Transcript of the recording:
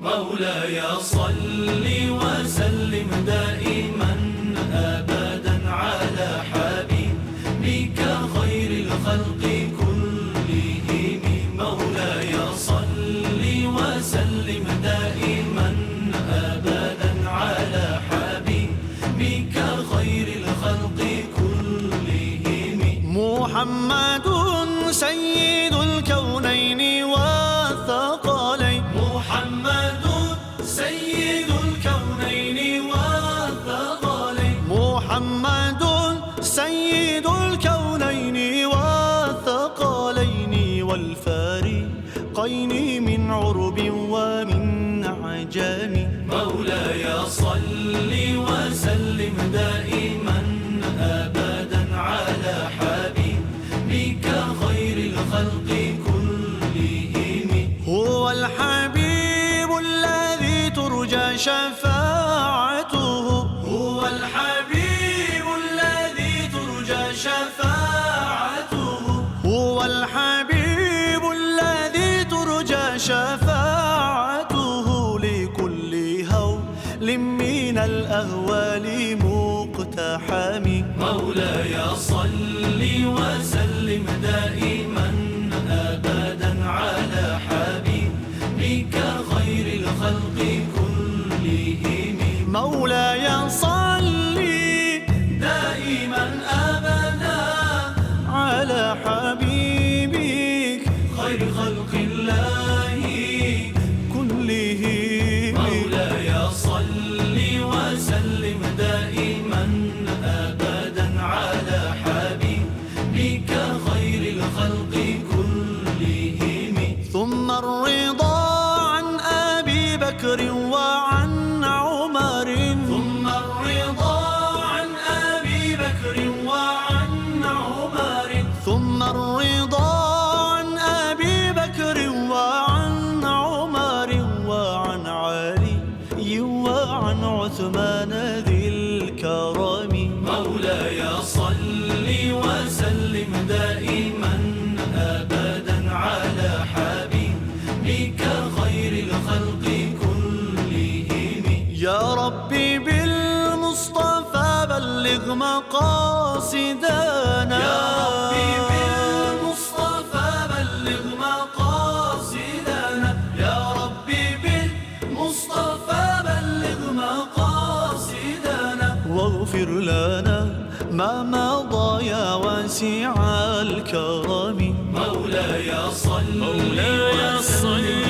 مولاي صل وسلم دائما أبدا على حبيبك خير الخلق كلهم. مولاي صل وسلم دائما أبدا على حبيبك خير الخلق كلهم. محمد سيد الكونين والثقلين. محمد سيد الكونين والثقلين. محمد سيد الكونين والثقلين والفارقين من عرب ومن عجم. مولاي صل وسلم دائما أبدا على حبيبك خير الخلق كلهم. هو الحبيب الذي ترجى شفاعته. هو الحبيب الذي ترجى شفاعته. هو الحبيب الذي ترجى شفاعته لكل هول من الأهوال مقتحم. مولاي صل وسلم دائما أبدا على حبيبك خير الخلق كلهم. مولاي صل دائما أبدا على حبيبك خير خلق الله كلهم. مولاي صل وسلم دائما أبدا على حبيبك خير الخلق كلهم. ثم الرضا عن أبي بكر وعن عمر. ثم الرضا عن أبي بكر وعن عمر. ثم الرضا عن أبي بكر وعن عمر وعن علي وعن عثمان ذي الكرم. مولاي صل وسلم دائما أبدا على حبيبك خير الخلق كلهم. يا ربي بالمصطفى بلغ مقاصدنا. يا ربي بالمصطفى بلغ مقاصدنا. يا ربي بالمصطفى بلغ مقاصدنا. واغفر لنا ما مضى يا واسع الكرم. مولاي صل مولاي صل